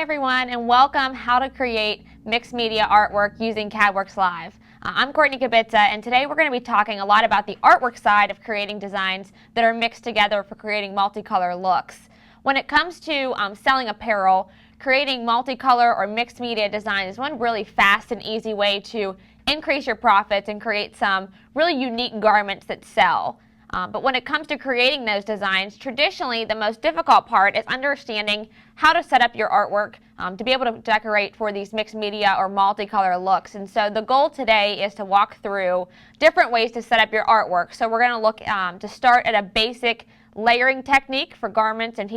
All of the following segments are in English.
everyone, and welcome how to create mixed media artwork using CadworxLIVE. I'm Courtney Kubitza, and today we're going to be talking a lot about the artwork side of creating designs that are mixed together for creating multicolor looks. When it comes to selling apparel, creating multicolor or mixed media design is one really fast and easy way to increase your profits and create some really unique garments that sell. But when it comes to creating those designs, traditionally the most difficult part is understanding how to set up your artwork to be able to decorate for these mixed media or multicolor looks. And so the goal today is to walk through different ways to set up your artwork. So we're going to look to start at a basic layering technique for garments and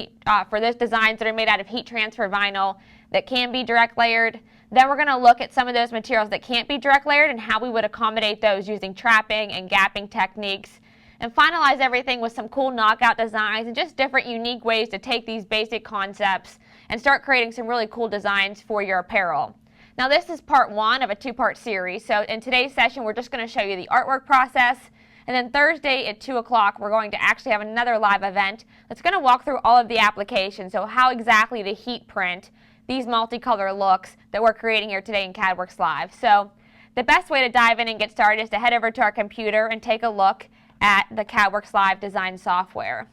for those designs that are made out of heat transfer vinyl that can be direct layered. Then we're going to look at some of those materials that can't be direct layered and how we would accommodate those using trapping and gapping techniques. And finalize everything with some cool knockout designs and just different unique ways to take these basic concepts and start creating some really cool designs for your apparel. Now this is part one of a two-part series. So in today's session we're just going to show you the artwork process, and then Thursday at 2 o'clock we're going to actually have another live event that's going to walk through all of the applications, so how exactly to heat print these multicolor looks that we're creating here today in CadworxLIVE. So the best way to dive in and get started is to head over to our computer and take a look at the CadworxLIVE design software.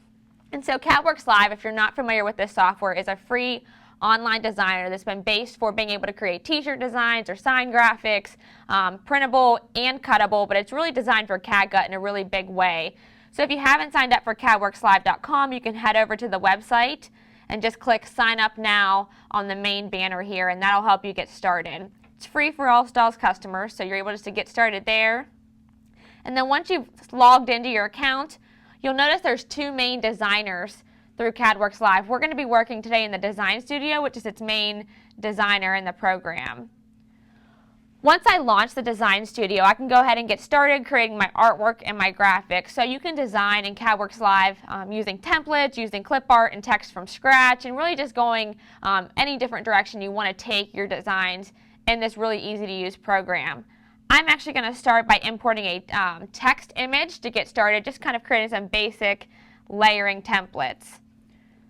And so CadworxLIVE, if you're not familiar with this software, is a free online designer that's been based for being able to create t-shirt designs or sign graphics, printable and cuttable, but it's really designed for CADGUT in a really big way. So if you haven't signed up for CadworxLIVE.com, you can head over to the website and just click sign up now on the main banner here, and that'll help you get started. It's free for all Stahls customers, so you're able just to get started there. And then once you've logged into your account, you'll notice there's two main designers through CadworxLIVE. We're going to be working today in the design studio, which is its main designer in the program. Once I launch the design studio, I can go ahead and get started creating my artwork and my graphics. So you can design in CadworxLIVE using templates, using clip art and text from scratch, and really just going any different direction you want to take your designs in this really easy to use program. I'm actually going to start by importing a text image to get started, just kind of creating some basic layering templates.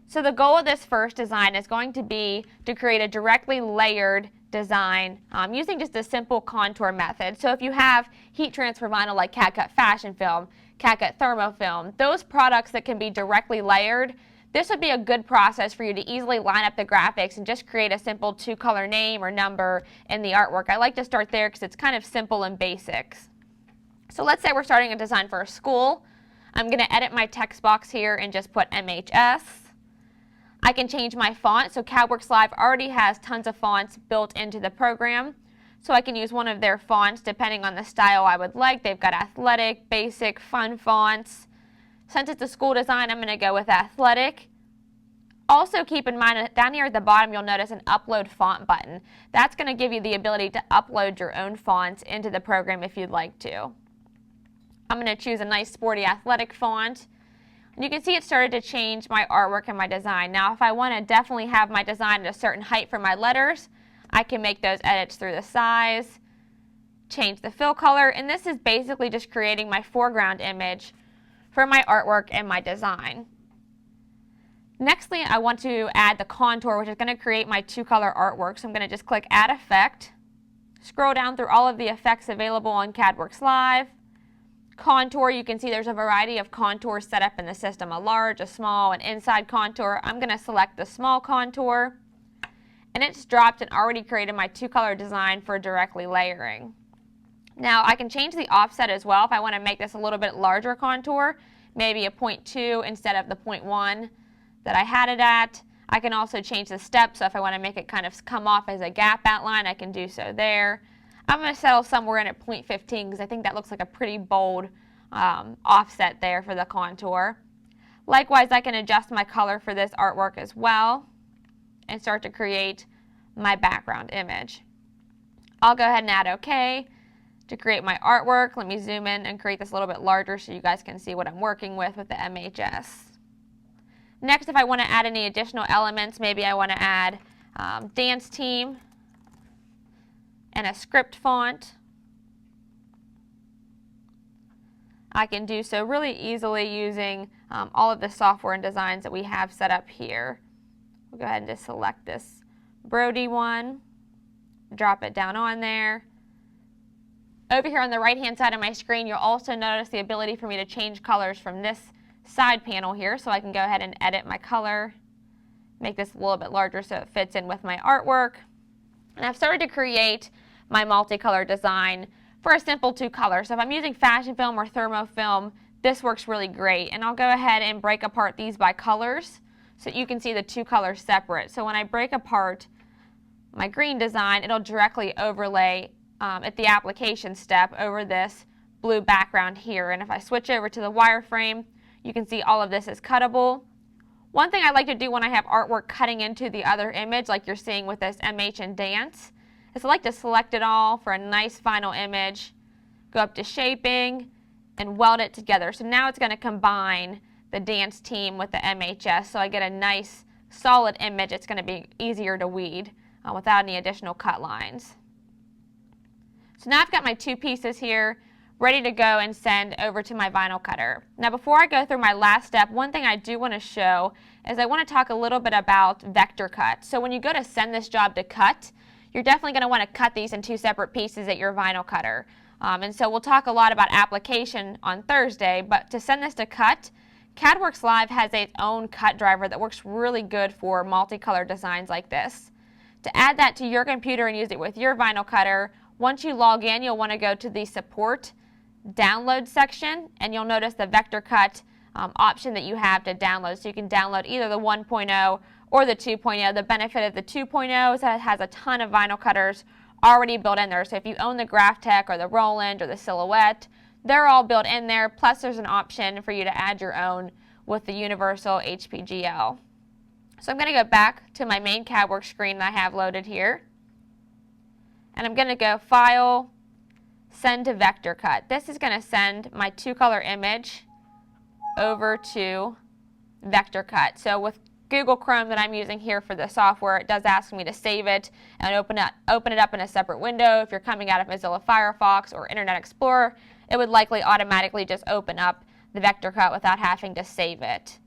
So the goal of this first design is going to be to create a directly layered design using just a simple contour method. So if you have heat transfer vinyl like CADGUT fashion film, CADGUT thermofilm, those products that can be directly layered, this would be a good process for you to easily line up the graphics and just create a simple two-color name or number in the artwork. I like to start there because it's kind of simple and basics. So let's say we're starting a design for a school. I'm going to edit my text box here and just put MHS. I can change my font. So CadworxLIVE already has tons of fonts built into the program. So I can use one of their fonts depending on the style I would like. They've got athletic, basic, fun fonts. Since it's a school design, I'm going to go with athletic. Also keep in mind, down here at the bottom, you'll notice an upload font button. That's going to give you the ability to upload your own fonts into the program if you'd like to. I'm going to choose a nice sporty athletic font. And you can see it started to change my artwork and my design. Now if I want to definitely have my design at a certain height for my letters, I can make those edits through the size, change the fill color, and this is basically just creating my foreground image for my artwork and my design. Nextly, I want to add the contour, which is going to create my two-color artwork. So I'm going to just click Add Effect, scroll down through all of the effects available on CadworxLIVE. Contour, you can see there's a variety of contours set up in the system, a large, a small, an inside contour. I'm going to select the small contour, and it's dropped and already created my two-color design for directly layering. Now I can change the offset as well if I want to make this a little bit larger contour, maybe a 0.2 instead of the 0.1 that I had it at. I can also change the step, so if I want to make it kind of come off as a gap outline, I can do so there. I'm going to settle somewhere in at 0.15 because I think that looks like a pretty bold offset there for the contour. Likewise, I can adjust my color for this artwork as well and start to create my background image. I'll go ahead and add OK. To create my artwork, let me zoom in and create this a little bit larger so you guys can see what I'm working with the MHS. Next, if I want to add any additional elements, maybe I want to add dance team and a script font. I can do so really easily using all of the software and designs that we have set up here. We'll go ahead and just select this Brody one, drop it down on there. Over here on the right hand side of my screen, you'll also notice the ability for me to change colors from this side panel here, so I can go ahead and edit my color, make this a little bit larger so it fits in with my artwork. And I've started to create my multicolor design for a simple 2 colors. So if I'm using fashion film or thermofilm, this works really great. And I'll go ahead and break apart these by colors so you can see the 2 colors separate. So when I break apart my green design, it'll directly overlay at the application step over this blue background here. And if I switch over to the wireframe, you can see all of this is cuttable. One thing I like to do when I have artwork cutting into the other image, like you're seeing with this MH and dance, is I like to select it all for a nice final image, go up to shaping, and weld it together. So now it's going to combine the dance team with the MHS, so I get a nice solid image. It's going to be easier to weed without any additional cut lines. So now I've got my 2 pieces here ready to go and send over to my vinyl cutter. Now before I go through my last step, one thing I do want to show is I want to talk a little bit about vector cut. So when you go to send this job to cut, you're definitely going to want to cut these in 2 separate pieces at your vinyl cutter. And so we'll talk a lot about application on Thursday, but to send this to cut, CadworxLIVE has its own cut driver that works really good for multicolor designs like this. To add that to your computer and use it with your vinyl cutter, once you log in, you'll want to go to the support download section, and you'll notice the vector cut option that you have to download. So you can download either the 1.0 or the 2.0. The benefit of the 2.0 is that it has a ton of vinyl cutters already built in there. So if you own the Graphtec or the Roland or the Silhouette, they're all built in there. Plus there's an option for you to add your own with the universal HPGL. So I'm going to go back to my main CadWorks screen that I have loaded here. And I'm going to go File, Send to Vector Cut. This is going to send my 2-color image over to Vector Cut. So with Google Chrome that I'm using here for the software, it does ask me to save it and open it up in a separate window. If you're coming out of Mozilla Firefox or Internet Explorer, it would likely automatically just open up the vector cut without having to save it.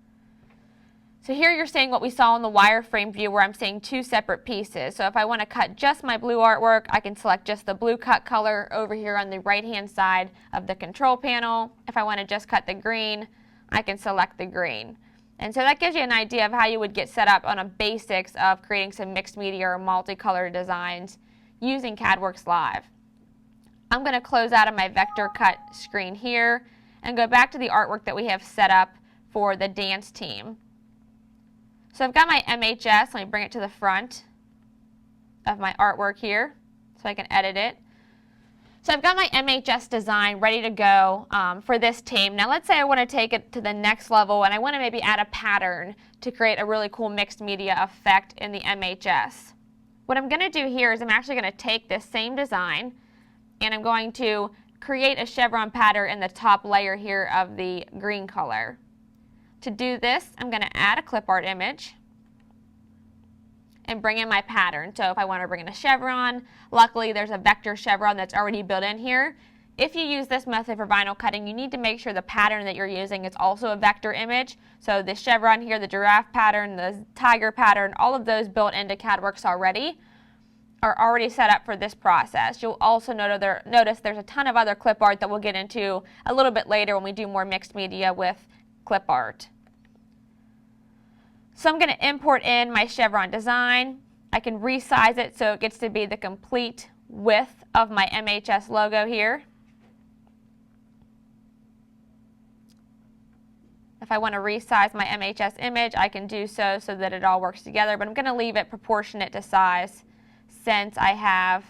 So here you're seeing what we saw in the wireframe view where I'm seeing 2 separate pieces. So if I want to cut just my blue artwork, I can select just the blue cut color over here on the right-hand side of the control panel. If I want to just cut the green, I can select the green. And so that gives you an idea of how you would get set up on a basics of creating some mixed media or multicolor designs using CadworxLIVE. I'm going to close out of my vector cut screen here and go back to the artwork that we have set up for the dance team. So I've got my MHS, let me bring it to the front of my artwork here so I can edit it. So I've got my MHS design ready to go for this team. Now let's say I want to take it to the next level and I want to maybe add a pattern to create a really cool mixed media effect in the MHS. What I'm going to do here is I'm actually going to take this same design and I'm going to create a chevron pattern in the top layer here of the green color. To do this, I'm going to add a clip art image and bring in my pattern. So if I want to bring in a chevron, luckily there's a vector chevron that's already built in here. If you use this method for vinyl cutting, you need to make sure the pattern that you're using is also a vector image. So the chevron here, the giraffe pattern, the tiger pattern, all of those built into CadWorx already are already set up for this process. You'll also notice there's a ton of other clip art that we'll get into a little bit later when we do more mixed media with clip art. So I'm going to import in my chevron design. I can resize it so it gets to be the complete width of my MHS logo here. If I want to resize my MHS image, I can do so that it all works together, but I'm going to leave it proportionate to size since I have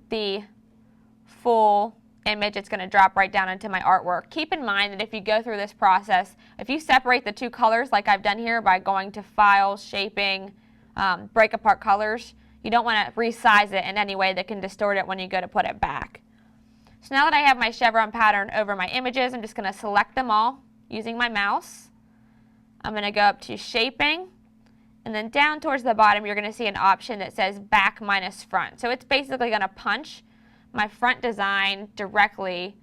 the full image. It's going to drop right down into my artwork. Keep in mind that if you go through this process, if you separate the 2 colors like I've done here by going to File, Shaping, Break Apart Colors, you don't want to resize it in any way that can distort it when you go to put it back. So now that I have my chevron pattern over my images, I'm just going to select them all using my mouse. I'm going to go up to Shaping, and then down towards the bottom you're going to see an option that says Back minus Front. So it's basically going to punch my front design directly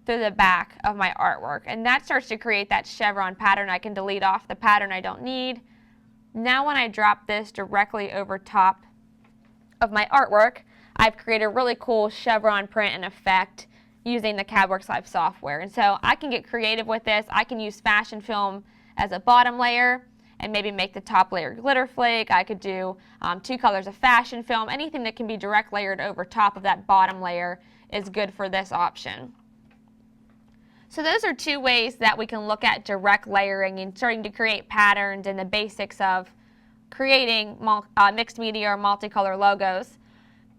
through the back of my artwork, and that starts to create that chevron pattern. I can delete off the pattern I don't need Now when I drop this directly over top of my artwork, I've created a really cool chevron print and effect using the CadworxLIVE software. And so I can get creative with this. I can use fashion film as a bottom layer and maybe make the top layer glitter flake. I could do 2 colors of fashion film. Anything that can be direct layered over top of that bottom layer is good for this option. So those are 2 ways that we can look at direct layering and starting to create patterns and the basics of creating mixed media or multicolor logos.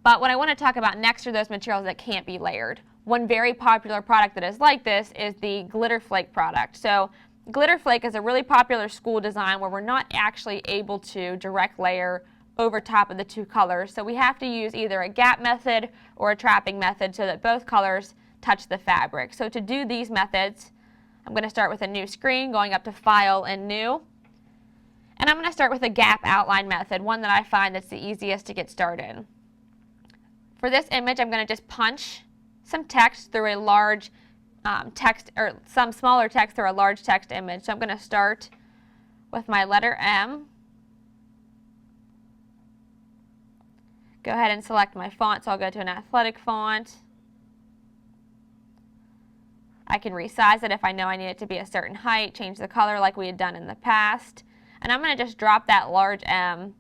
But what I want to talk about next are those materials that can't be layered. One very popular product that is like this is the glitter flake product. So glitter flake is a really popular school design where we're not actually able to direct layer over top of the 2 colors. So we have to use either a gap method or a trapping method so that both colors touch the fabric. So to do these methods, I'm going to start with a new screen, going up to File and New. And I'm going to start with a gap outline method, one that I find that's the easiest to get started. For this image, I'm going to just punch some text through a large text, or some smaller text through a large text image. So I'm going to start with my letter M. Go ahead and select my font, so I'll go to an athletic font. I can resize it if I know I need it to be a certain height, change the color like we had done in the past. And I'm going to just drop that large M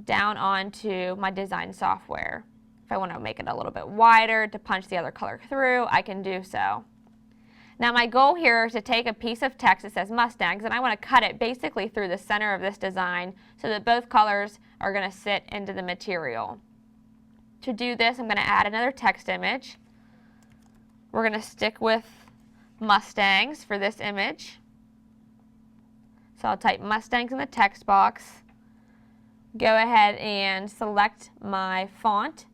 down onto my design software. If I want to make it a little bit wider to punch the other color through, I can do so. Now my goal here is to take a piece of text that says Mustangs and I want to cut it basically through the center of this design so that both colors are going to sit into the material. To do this, I'm going to add another text image. We're going to stick with Mustangs for this image. So I'll type Mustangs in the text box. Go ahead and select my font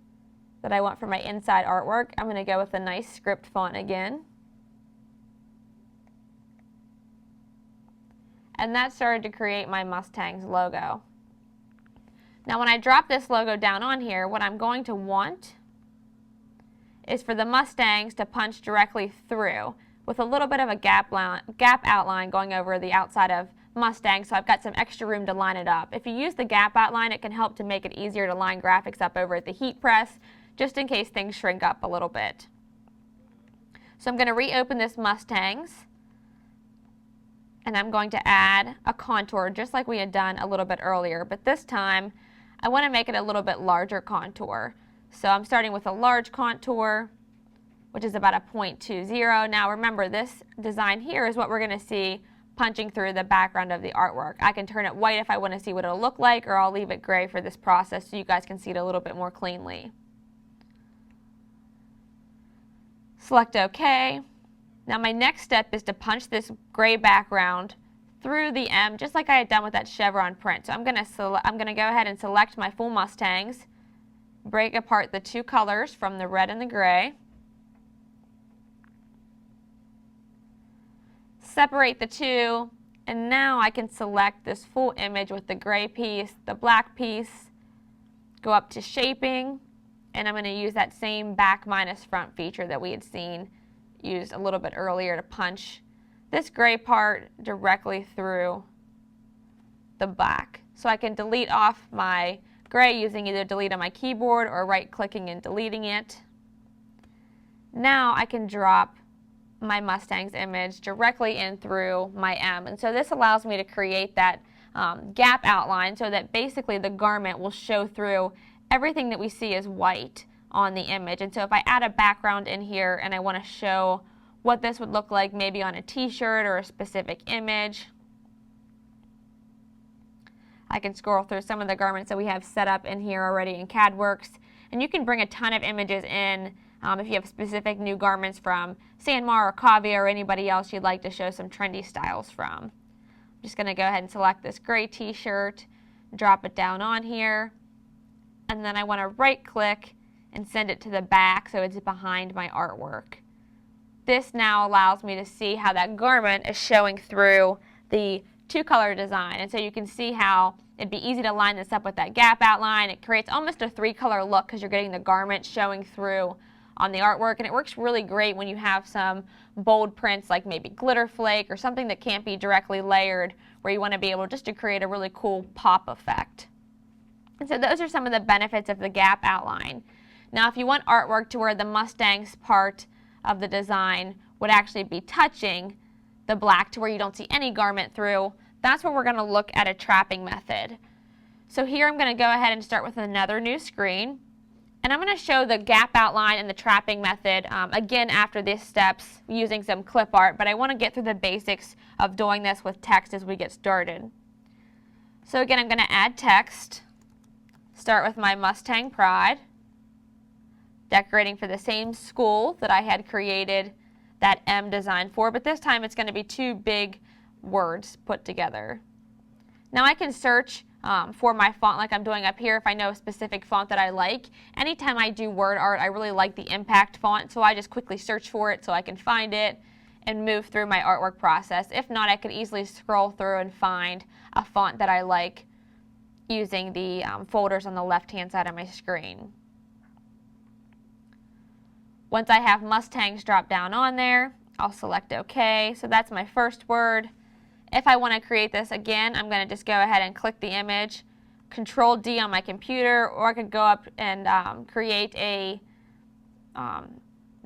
that I want for my inside artwork. I'm going to go with a nice script font again. And that started to create my Mustangs logo. Now when I drop this logo down on here, what I'm going to want is for the Mustangs to punch directly through with a little bit of a gap outline going over the outside of Mustang, so I've got some extra room to line it up. If you use the gap outline, it can help to make it easier to line graphics up over at the heat press, just in case things shrink up a little bit. So I'm going to reopen this Mustangs, and I'm going to add a contour just like we had done a little bit earlier, but this time I want to make it a little bit larger contour. So I'm starting with a large contour, which is about a 0.20. Now remember, this design here is what we're going to see punching through the background of the artwork. I can turn it white if I want to see what it'll look like, or I'll leave it gray for this process so you guys can see it a little bit more cleanly. Select OK. Now my next step is to punch this gray background through the M, just like I had done with that chevron print. So I'm going to go ahead and select my full Mustangs, break apart the 2 colors from the red and the gray, separate the 2, and now I can select this full image with the gray piece, the black piece, go up to shaping, and I'm going to use that same back minus front feature that we had seen used a little bit earlier to punch this gray part directly through the black. So I can delete off my gray using either delete on my keyboard or right-clicking and deleting it. Now I can drop my Mustangs image directly in through my M, and so this allows me to create that gap outline so that basically the garment will show through everything that we see as white on the image. And so if I add a background in here and I want to show what this would look like maybe on a t-shirt or a specific image, I can scroll through some of the garments that we have set up in here already in CadWorx, and you can bring a ton of images in if you have specific new garments from Sanmar or Kavia or anybody else you'd like to show some trendy styles from. I'm just going to go ahead and select this gray t-shirt, drop it down on here, and then I want to right click and send it to the back so it's behind my artwork. This now allows me to see how that garment is showing through the 2-color design, and so you can see how it'd be easy to line this up with that gap outline. It creates almost a 3-color look because you're getting the garment showing through on the artwork, and it works really great when you have some bold prints like maybe glitter flake or something that can't be directly layered, where you want to be able just to create a really cool pop effect. And so those are some of the benefits of the gap outline. Now if you want artwork to where the Mustang's part of the design would actually be touching the black to where you don't see any garment through, that's where we're going to look at a trapping method. So here I'm going to go ahead and start with another new screen, and I'm going to show the gap outline and the trapping method again after these steps using some clip art, but I want to get through the basics of doing this with text as we get started. So again, I'm going to add text, start with my Mustang Pride, decorating for the same school that I had created that M design for, but this time it's going to be two big words put together. Now I can search for my font like I'm doing up here if I know a specific font that I like. Anytime I do word art, I really like the impact font, so I just quickly search for it so I can find it and move through my artwork process. If not, I could easily scroll through and find a font that I like using the folders on the left-hand side of my screen. Once I have Mustangs drop down on there, I'll select OK. So that's my first word. If I want to create this again, I'm going to just go ahead and click the image, Control D on my computer, or I could go up and create a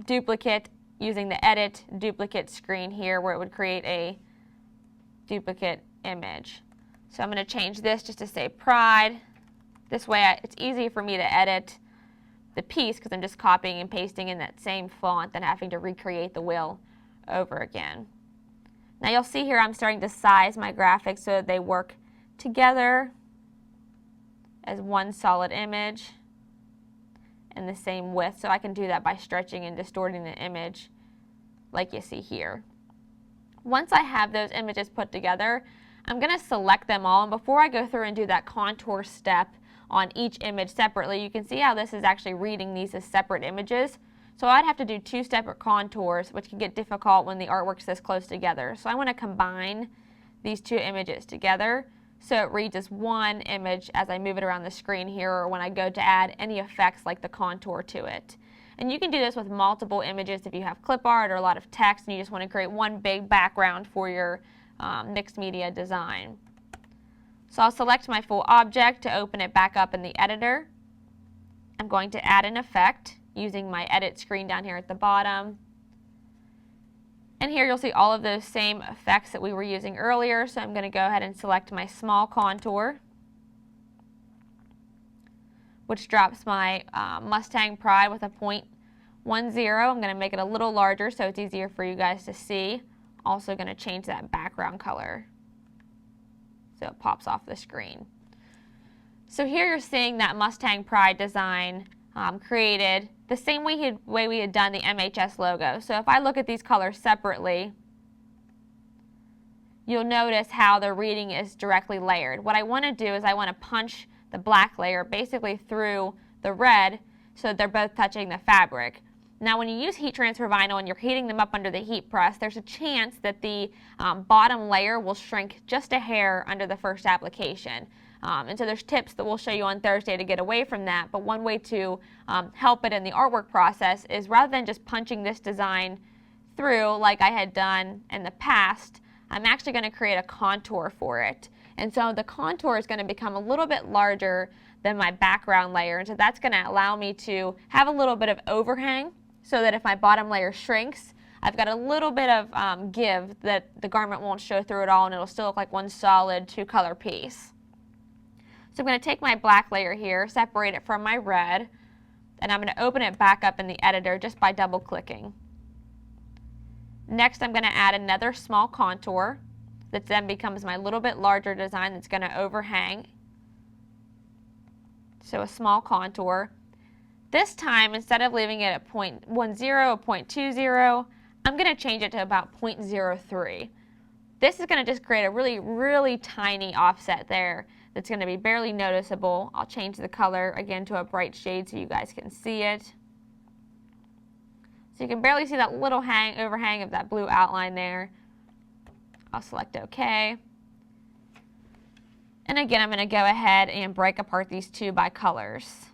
duplicate using the Edit Duplicate screen here, where it would create a duplicate image. So I'm going to change this just to say Pride. This way it's easy for me to edit the piece because I'm just copying and pasting in that same font than having to recreate the wheel over again. Now you'll see here I'm starting to size my graphics so that they work together as one solid image and the same width. So I can do that by stretching and distorting the image like you see here. Once I have those images put together, I'm going to select them all, and before I go through and do that contour step on each image separately, you can see how this is actually reading these as separate images. So I'd have to do two separate contours, which can get difficult when the artwork's this close together. So I want to combine these two images together so it reads as one image as I move it around the screen here, or when I go to add any effects like the contour to it. And you can do this with multiple images if you have clip art or a lot of text and you just want to create one big background for your mixed media design. So I'll select my full object to open it back up in the editor. I'm going to add an effect using my edit screen down here at the bottom. And here you'll see all of those same effects that we were using earlier. So I'm going to go ahead and select my small contour, which drops my Mustang Pride with a 0.10. I'm going to make it a little larger so it's easier for you guys to see. Also going to change that background color so it pops off the screen. So here you're seeing that Mustang Pride design created the same way we had done the MHS logo. So if I look at these colors separately, you'll notice how the reading is directly layered. What I want to do is I want to punch the black layer basically through the red so that they're both touching the fabric. Now when you use heat transfer vinyl and you're heating them up under the heat press, there's a chance that the bottom layer will shrink just a hair under the first application. And so there's tips that we'll show you on Thursday to get away from that, but one way to help it in the artwork process is rather than just punching this design through like I had done in the past, I'm actually going to create a contour for it. And so the contour is going to become a little bit larger than my background layer, and so that's going to allow me to have a little bit of overhang so that if my bottom layer shrinks, I've got a little bit of give that the garment won't show through at all and it'll still look like one solid two-color piece. So I'm going to take my black layer here, separate it from my red, and I'm going to open it back up in the editor just by double-clicking. Next, I'm going to add another small contour that then becomes my little bit larger design that's going to overhang. So a small contour. This time, instead of leaving it at 0.10 or 0.20, I'm going to change it to about 0.03. This is going to just create a really, really tiny offset there that's going to be barely noticeable. I'll change the color again to a bright shade so you guys can see it. So you can barely see that little overhang of that blue outline there. I'll select OK. And again, I'm going to go ahead and break apart these two by colors.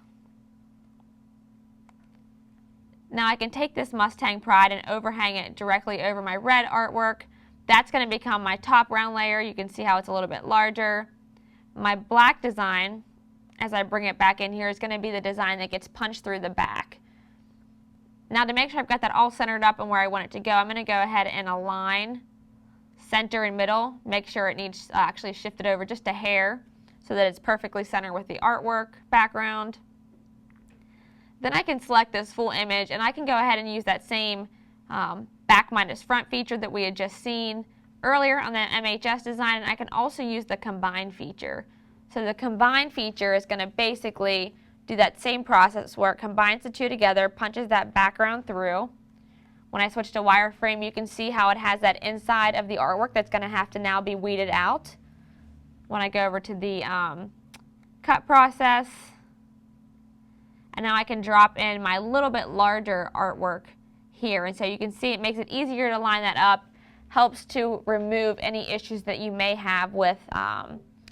Now I can take this Mustang Pride and overhang it directly over my red artwork. That's going to become my top round layer. You can see how it's a little bit larger. My black design, as I bring it back in here, is going to be the design that gets punched through the back. Now to make sure I've got that all centered up and where I want it to go, I'm going to go ahead and align center and middle. Make sure it needs actually shifted over just a hair so that it's perfectly centered with the artwork background. Then I can select this full image and I can go ahead and use that same back minus front feature that we had just seen earlier on the MHS design, and I can also use the combine feature. So the combine feature is going to basically do that same process where it combines the two together, punches that background through. When I switch to wireframe, you can see how it has that inside of the artwork that's going to have to now be weeded out. When I go over to the cut process, and now I can drop in my little bit larger artwork here. And so you can see it makes it easier to line that up, helps to remove any issues that you may have with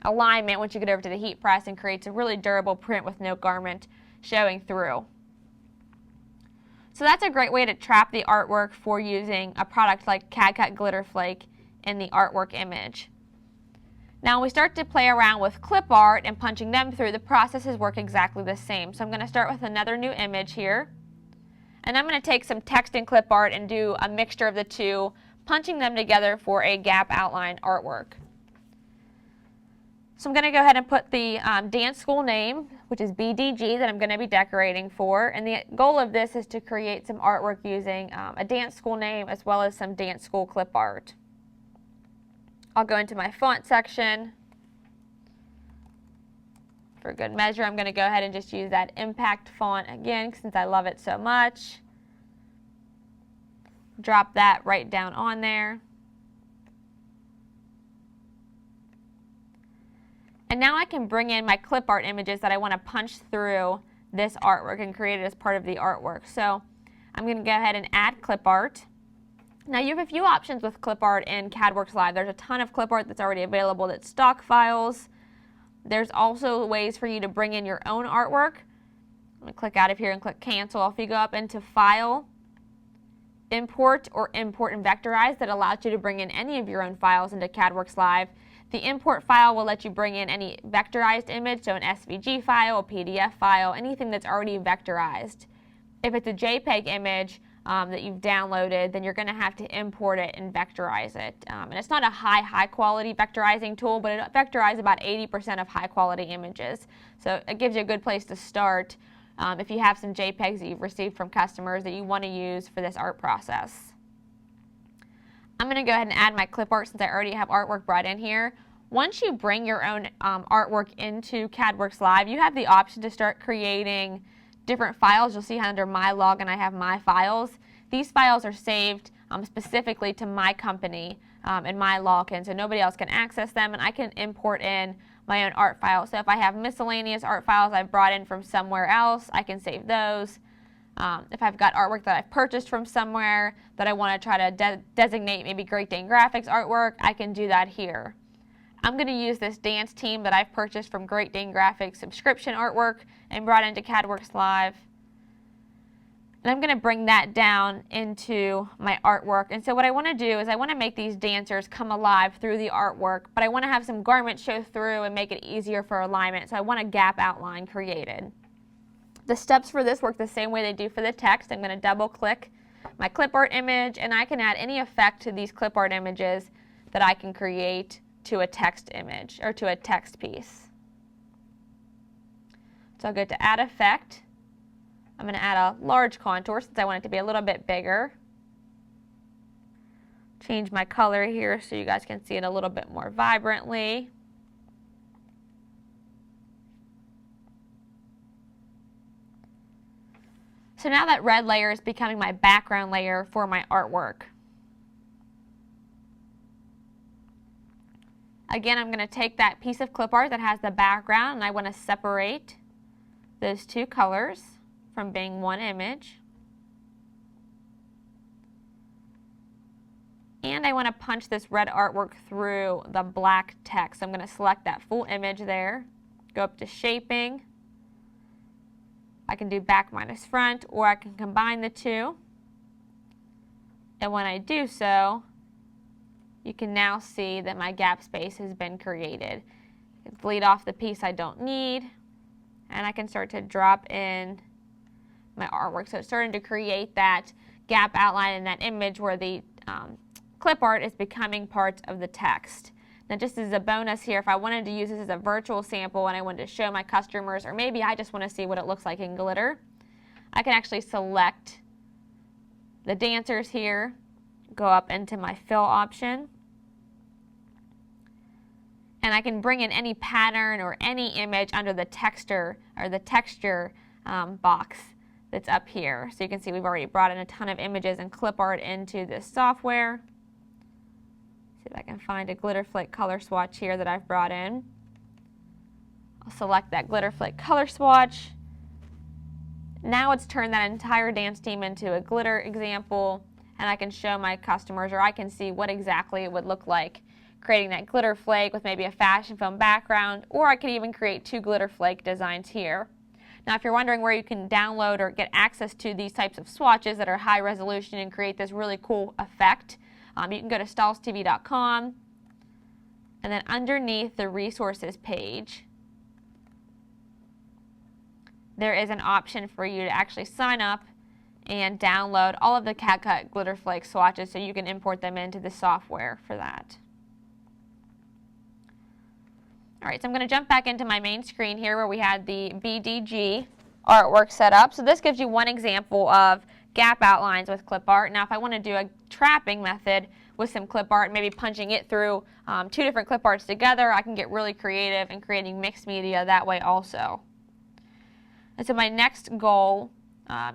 alignment once you get over to the heat press, and creates a really durable print with no garment showing through. So that's a great way to trap the artwork for using a product like CAD-Cut Glitter Flake in the artwork image. Now when we start to play around with clip art and punching them through, the processes work exactly the same. So I'm going to start with another new image here, and I'm going to take some text and clip art and do a mixture of the two, punching them together for a gap outline artwork. So I'm going to go ahead and put the dance school name, which is BDG, that I'm going to be decorating for. And the goal of this is to create some artwork using a dance school name as well as some dance school clip art. I'll go into my font section. For good measure, I'm going to go ahead and just use that impact font again since I love it so much. Drop that right down on there. And now I can bring in my clip art images that I want to punch through this artwork and create it as part of the artwork. So I'm going to go ahead and add clip art. Now you have a few options with clip art in CadworxLIVE. There's a ton of clip art that's already available that's stock files. There's also ways for you to bring in your own artwork. I'm going to click out of here and click cancel. If you go up into File, Import, or Import and Vectorize, that allows you to bring in any of your own files into CadworxLIVE. The import file will let you bring in any vectorized image, so an SVG file, a PDF file, anything that's already vectorized. If it's a JPEG image that you've downloaded, then you're going to have to import it and vectorize it. And it's not a high quality vectorizing tool, but it vectorizes about 80% of high quality images. So it gives you a good place to start if you have some JPEGs that you've received from customers that you want to use for this art process. I'm going to go ahead and add my clip art since I already have artwork brought in here. Once you bring your own artwork into CadworxLIVE, you have the option to start creating different files. You'll see under My Login I have My Files. These files are saved specifically to my company and my login, so nobody else can access them, and I can import in my own art files. So if I have miscellaneous art files I've brought in from somewhere else, I can save those. If I've got artwork that I've purchased from somewhere that I want to try to designate maybe Great Dane Graphics artwork, I can do that here. I'm going to use this dance team that I've purchased from Great Dane Graphics subscription artwork and brought into CadworxLIVE. And I'm going to bring that down into my artwork. And so what I want to do is I want to make these dancers come alive through the artwork, but I want to have some garments show through and make it easier for alignment. So I want a gap outline created. The steps for this work the same way they do for the text. I'm going to double click my clip art image, and I can add any effect to these clip art images that I can create to a text image or to a text piece. So I'll go to Add Effect. I'm going to add a large contour since I want it to be a little bit bigger. Change my color here so you guys can see it a little bit more vibrantly. So now that red layer is becoming my background layer for my artwork. Again, I'm going to take that piece of clip art that has the background and I want to separate those two colors from being one image. And I want to punch this red artwork through the black text. So I'm going to select that full image there, go up to Shaping, I can do back minus front, or I can combine the two. And when I do so, you can now see that my gap space has been created. I can delete off the piece I don't need, and I can start to drop in my artwork. So it's starting to create that gap outline in that image where the clip art is becoming part of the text. Now, just as a bonus here, if I wanted to use this as a virtual sample and I wanted to show my customers, or maybe I just want to see what it looks like in glitter, I can actually select the dancers here, go up into my fill option, and I can bring in any pattern or any image under the texture or the texture box that's up here. So you can see we've already brought in a ton of images and clip art into this software. See if I can find a glitter flake color swatch here that I've brought in. I'll select that glitter flake color swatch. Now it's turned that entire dance team into a glitter example, and I can show my customers, or I can see what exactly it would look like creating that glitter flake with maybe a fashion film background, or I could even create 2 glitter flake designs here. Now, if you're wondering where you can download or get access to these types of swatches that are high resolution and create this really cool effect, you can go to stahlstv.com, and then underneath the resources page, there is an option for you to actually sign up and download all of the CAD-cut glitter flake swatches so you can import them into the software for that. All right, so I'm going to jump back into my main screen here where we had the BDG artwork set up. So this gives you one example of gap outlines with clip art. Now, if I want to do a trapping method with some clip art, maybe punching it through 2 different clip arts together, I can get really creative in creating mixed media that way also. And so my next goal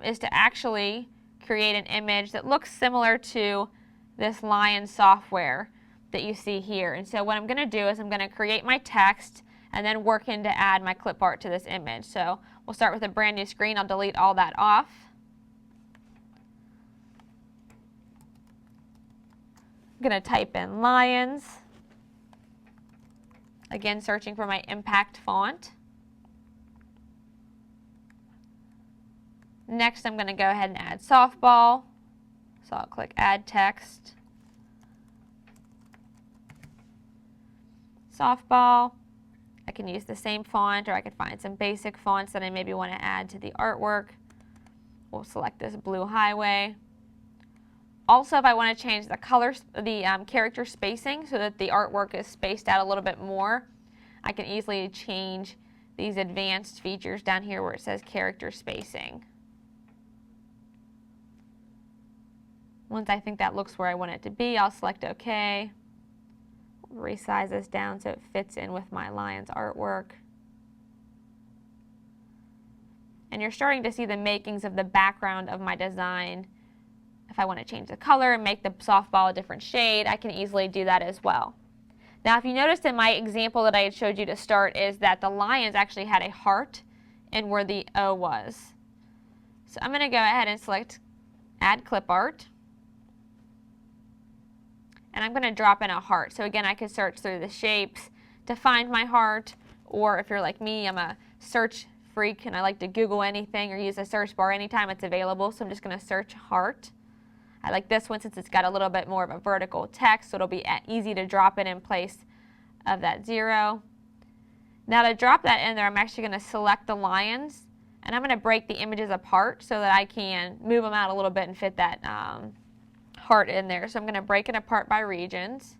is to actually create an image that looks similar to this Lion software that you see here. And so what I'm going to do is I'm going to create my text and then work in to add my clip art to this image. So we'll start with a brand new screen. I'll delete all that off. I'm going to type in Lions. Again, searching for my impact font. Next, I'm going to go ahead and add softball. So I'll click Add Text. Softball. I can use the same font, or I could find some basic fonts that I maybe want to add to the artwork. We'll select this blue highway. Also, if I want to change the colors, the character spacing so that the artwork is spaced out a little bit more, I can easily change these advanced features down here where it says character spacing. Once I think that looks where I want it to be, I'll select OK. Resize this down so it fits in with my Lions artwork. And you're starting to see the makings of the background of my design. If I want to change the color and make the softball a different shade, I can easily do that as well. Now, if you noticed in my example that I had showed you to start is that the Lions actually had a heart in where the O was. So I'm going to go ahead and select Add Clip Art. And I'm going to drop in a heart. So again, I could search through the shapes to find my heart, or if you're like me, I'm a search freak and I like to Google anything or use a search bar anytime it's available. So I'm just going to search heart. I like this one since it's got a little bit more of a vertical text, so it'll be easy to drop it in place of that 0. Now to drop that in there, I'm actually going to select the Lions, and I'm going to break the images apart so that I can move them out a little bit and fit that heart in there. So I'm going to break it apart by regions.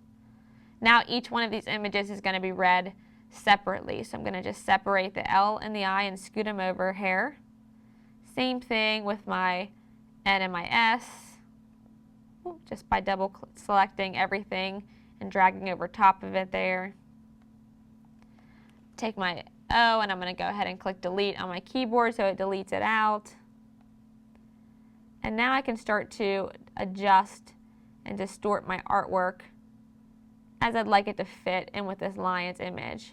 Now each one of these images is going to be read separately. So I'm going to just separate the L and the I and scoot them over here. Same thing with my N and my S. Just by double selecting everything and dragging over top of it there. Take my O and I'm going to go ahead and click delete on my keyboard so it deletes it out. And now I can start to adjust and distort my artwork as I'd like it to fit in with this Lion's image.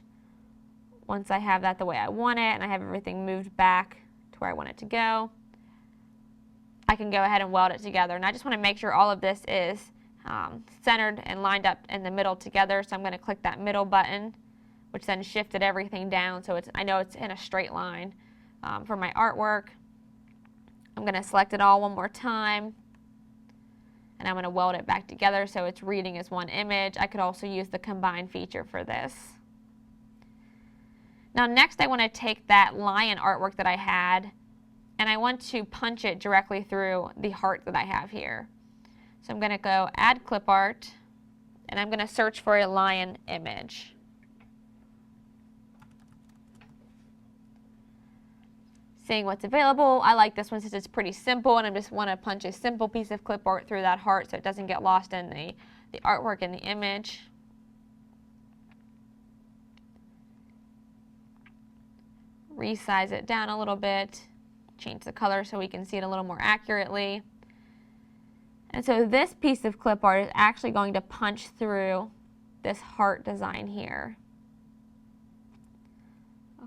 Once I have that the way I want it and I have everything moved back to where I want it to go, I can go ahead and weld it together. And I just want to make sure all of this is centered and lined up in the middle together. So I'm going to click that middle button, which then shifted everything down so I know it's in a straight line for my artwork. I'm going to select it all one more time, and I'm going to weld it back together so it's reading as one image. I could also use the combine feature for this. Now next I want to take that lion artwork that I had, and I want to punch it directly through the heart that I have here. So I'm going to go add clip art, and I'm going to search for a lion image. Seeing what's available. I like this one since it's pretty simple, and I just want to punch a simple piece of clip art through that heart so it doesn't get lost in the artwork in the image. Resize it down a little bit, change the color so we can see it a little more accurately. And so this piece of clip art is actually going to punch through this heart design here.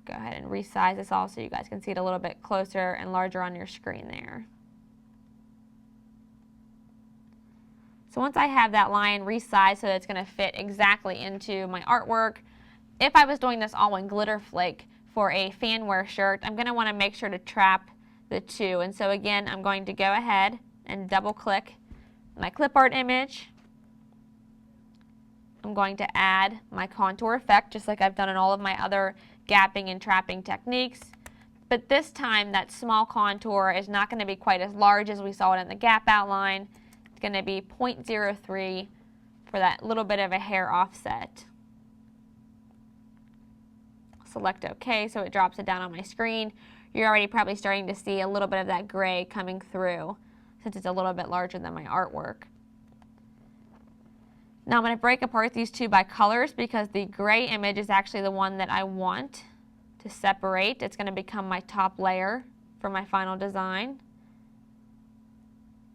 Go ahead and resize this all so you guys can see it a little bit closer and larger on your screen there. So once I have that line resized so that it's going to fit exactly into my artwork, if I was doing this all in glitter flake for a fan wear shirt, I'm going to want to make sure to trap the two. And so again, I'm going to go ahead and double click my clip art image. I'm going to add my contour effect just like I've done in all of my other gapping and trapping techniques, but this time that small contour is not going to be quite as large as we saw it in the gap outline. It's going to be 0.03 for that little bit of a hair offset. Select OK so it drops it down on my screen. You're already probably starting to see a little bit of that gray coming through since it's a little bit larger than my artwork. Now I'm going to break apart these two by colors because the gray image is actually the one that I want to separate. It's going to become my top layer for my final design.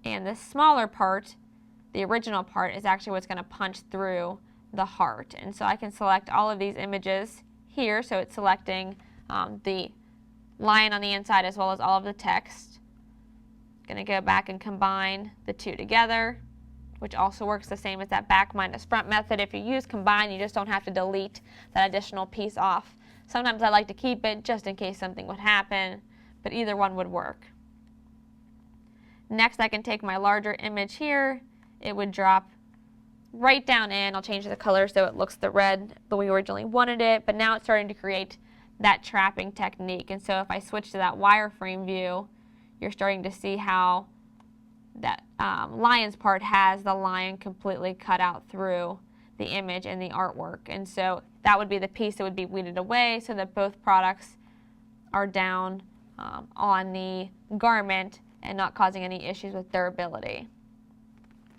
And this smaller part, the original part, is actually what's going to punch through the heart. And so I can select all of these images here, so it's selecting the lion on the inside as well as all of the text. I'm going to go back and combine the two together, which also works the same as that back minus front method. If you use combine, you just don't have to delete that additional piece off. Sometimes I like to keep it just in case something would happen, but either one would work. Next, I can take my larger image here. It would drop right down in. I'll change the color so it looks the red the way we originally wanted it, but now it's starting to create that trapping technique. And so if I switch to that wireframe view, you're starting to see how that lion's part has the lion completely cut out through the image and the artwork. And so that would be the piece that would be weeded away so that both products are down on the garment and not causing any issues with durability.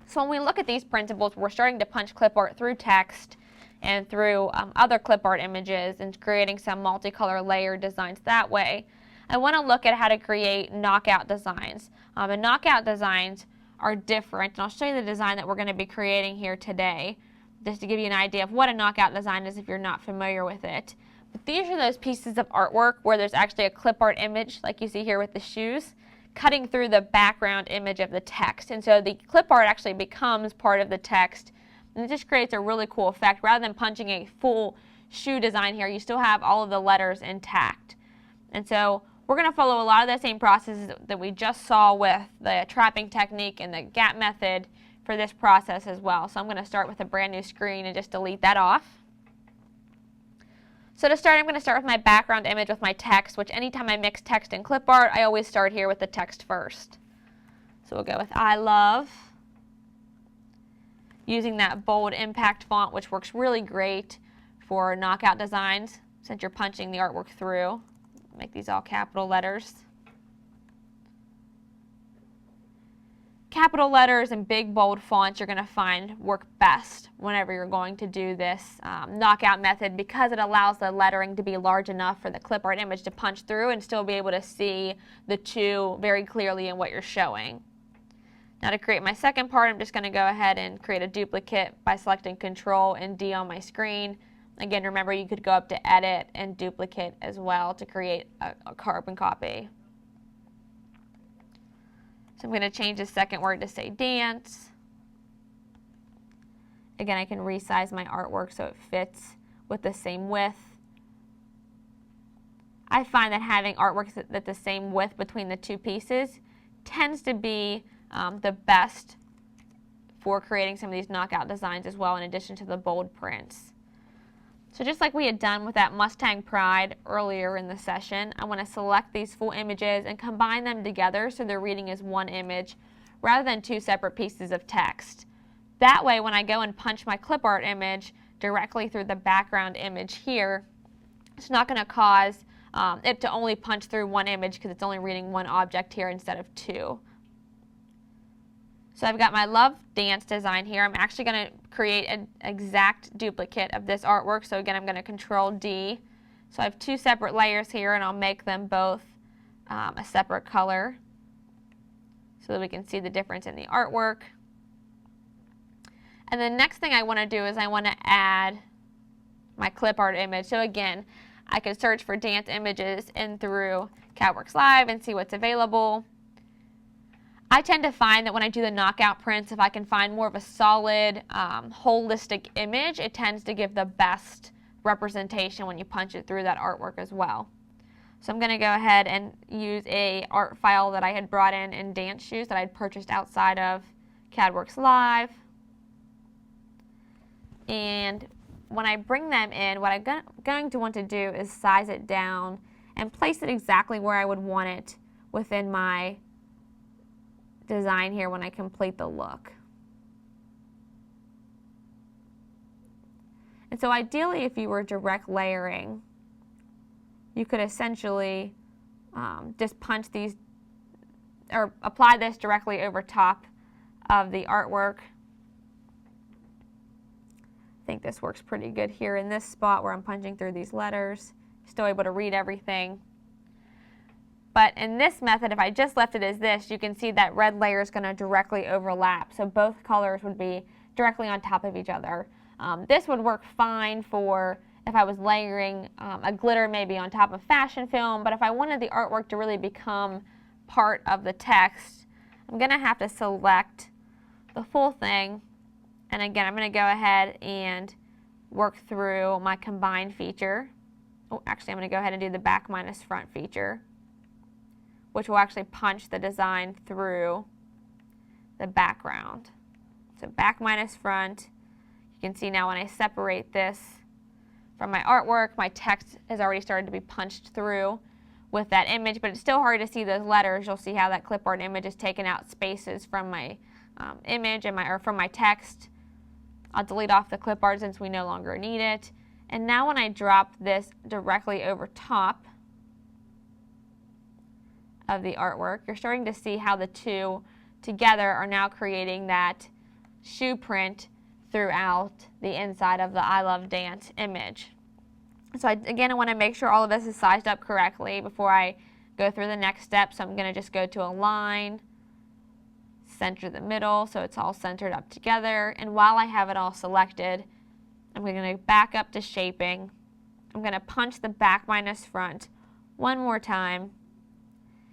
So when we look at these principles, we're starting to punch clip art through text and through other clip art images and creating some multicolor layered designs that way. I want to look at how to create knockout designs. And knockout designs are different, and I'll show you the design that we're going to be creating here today, just to give you an idea of what a knockout design is if you're not familiar with it. But these are those pieces of artwork where there's actually a clip art image, like you see here with the shoes, cutting through the background image of the text. And so the clip art actually becomes part of the text, and it just creates a really cool effect. Rather than punching a full shoe design here, you still have all of the letters intact. And so we're going to follow a lot of the same processes that we just saw with the trapping technique and the gap method for this process as well. So I'm going to start with a brand new screen and just delete that off. So to start, I'm going to start with my background image with my text, which anytime I mix text and clip art, I always start here with the text first. So we'll go with I love, using that bold impact font, which works really great for knockout designs since you're punching the artwork through. Make these all capital letters. Capital letters and big bold fonts you're going to find work best whenever you're going to do this knockout method because it allows the lettering to be large enough for the clip art image to punch through and still be able to see the two very clearly in what you're showing. Now to create my second part, I'm just going to go ahead and create a duplicate by selecting Control and D on my screen. Again, remember you could go up to Edit and Duplicate as well to create a carbon copy. So I'm going to change the second word to say dance. Again, I can resize my artwork so it fits with the same width. I find that having artwork that's the same width between the two pieces tends to be the best for creating some of these knockout designs as well, in addition to the bold prints. So just like we had done with that Mustang Pride earlier in the session, I want to select these full images and combine them together so they're reading as one image rather than two separate pieces of text. That way, when I go and punch my clip art image directly through the background image here, it's not going to cause it to only punch through one image because it's only reading one object here instead of two. So I've got my Love Dance design here. I'm actually going to create an exact duplicate of this artwork. So again, I'm going to Control D. So I have two separate layers here, and I'll make them both a separate color so that we can see the difference in the artwork. And the next thing I want to do is I want to add my clip art image. So again, I could search for dance images in through CadworxLIVE and see what's available. I tend to find that when I do the knockout prints, if I can find more of a solid, holistic image, it tends to give the best representation when you punch it through that artwork as well. So I'm going to go ahead and use a art file that I had brought in Dance Shoes that I had purchased outside of CadworxLIVE. And when I bring them in, what I'm going to want to do is size it down and place it exactly where I would want it within my design here when I complete the look. And so ideally, if you were direct layering, you could essentially just punch these or apply this directly over top of the artwork. I think this works pretty good here in this spot where I'm punching through these letters. Still able to read everything. But in this method, if I just left it as this, you can see that red layer is going to directly overlap. So both colors would be directly on top of each other. This would work fine for if I was layering a glitter maybe on top of fashion film. But if I wanted the artwork to really become part of the text, I'm going to have to select the full thing. And again, I'm going to go ahead and work through my combine feature. Oh, actually, I'm going to go ahead and do the back minus front feature, which will actually punch the design through the background. So back minus front. You can see now when I separate this from my artwork, my text has already started to be punched through with that image, but it's still hard to see those letters. You'll see how that clip art image has taken out spaces from my image and from my text. I'll delete off the clip art since we no longer need it. And now when I drop this directly over top of the artwork, you're starting to see how the two together are now creating that shoe print throughout the inside of the I Love Dance image. So again, I want to make sure all of this is sized up correctly before I go through the next step. So I'm going to just go to Align, center the middle so it's all centered up together. And while I have it all selected, I'm going to back up to Shaping. I'm going to punch the back minus front one more time.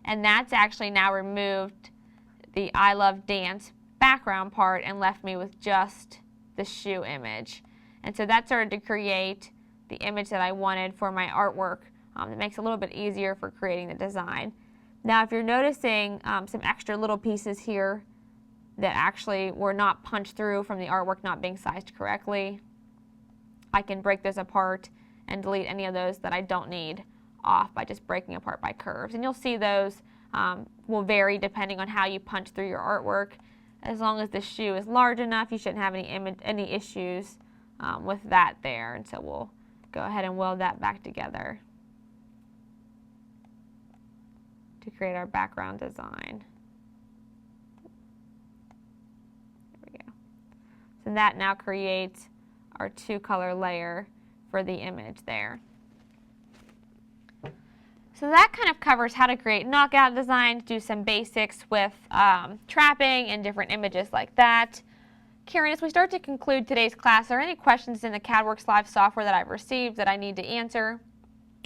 And that's actually now removed the I Love Dance background part and left me with just the shoe image. And so that started to create the image that I wanted for my artwork. It makes it a little bit easier for creating the design. Now if you're noticing some extra little pieces here that actually were not punched through from the artwork not being sized correctly, I can break those apart and delete any of those that I don't need off by just breaking apart by curves. And you'll see those will vary depending on how you punch through your artwork. As long as the shoe is large enough, you shouldn't have any issues with that there. And so we'll go ahead and weld that back together to create our background design. There we go. So that now creates our two-color layer for the image there. So that kind of covers how to create knockout designs, do some basics with trapping and different images like that. Karen, as we start to conclude today's class, are there any questions in the CadworxLIVE software that I've received that I need to answer?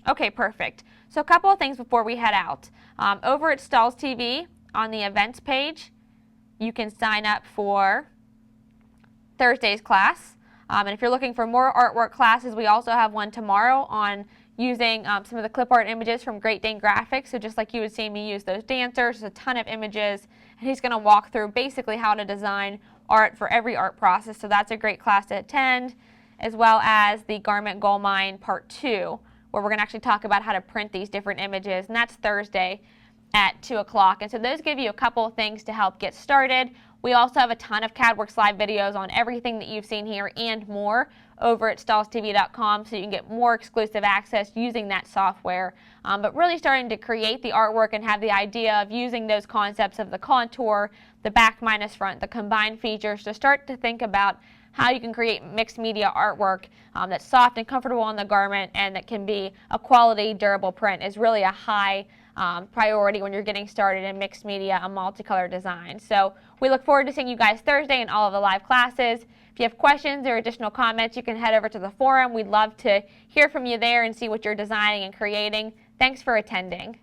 Okay, perfect. So a couple of things before we head out. Over at Stahls TV on the events page, you can sign up for Thursday's class. And if you're looking for more artwork classes, we also have one tomorrow on using some of the clip art images from Great Dane Graphics. So just like you would see me use those dancers, there's a ton of images, and he's going to walk through basically how to design art for every art process. So that's a great class to attend, as well as the Garment Goldmine Part 2, where we're going to actually talk about how to print these different images, and that's Thursday at 2 o'clock. And so those give you a couple of things to help get started. We also have a ton of CadworxLIVE videos on everything that you've seen here and more over at StahlsTV.com, so you can get more exclusive access using that software. But really starting to create the artwork and have the idea of using those concepts of the contour, the back minus front, the combined features, to start to think about how you can create mixed media artwork that's soft and comfortable on the garment and that can be a quality, durable print is really a high priority when you're getting started in mixed media and multicolor design. So we look forward to seeing you guys Thursday in all of the live classes. If you have questions or additional comments, you can head over to the forum. We'd love to hear from you there and see what you're designing and creating. Thanks for attending.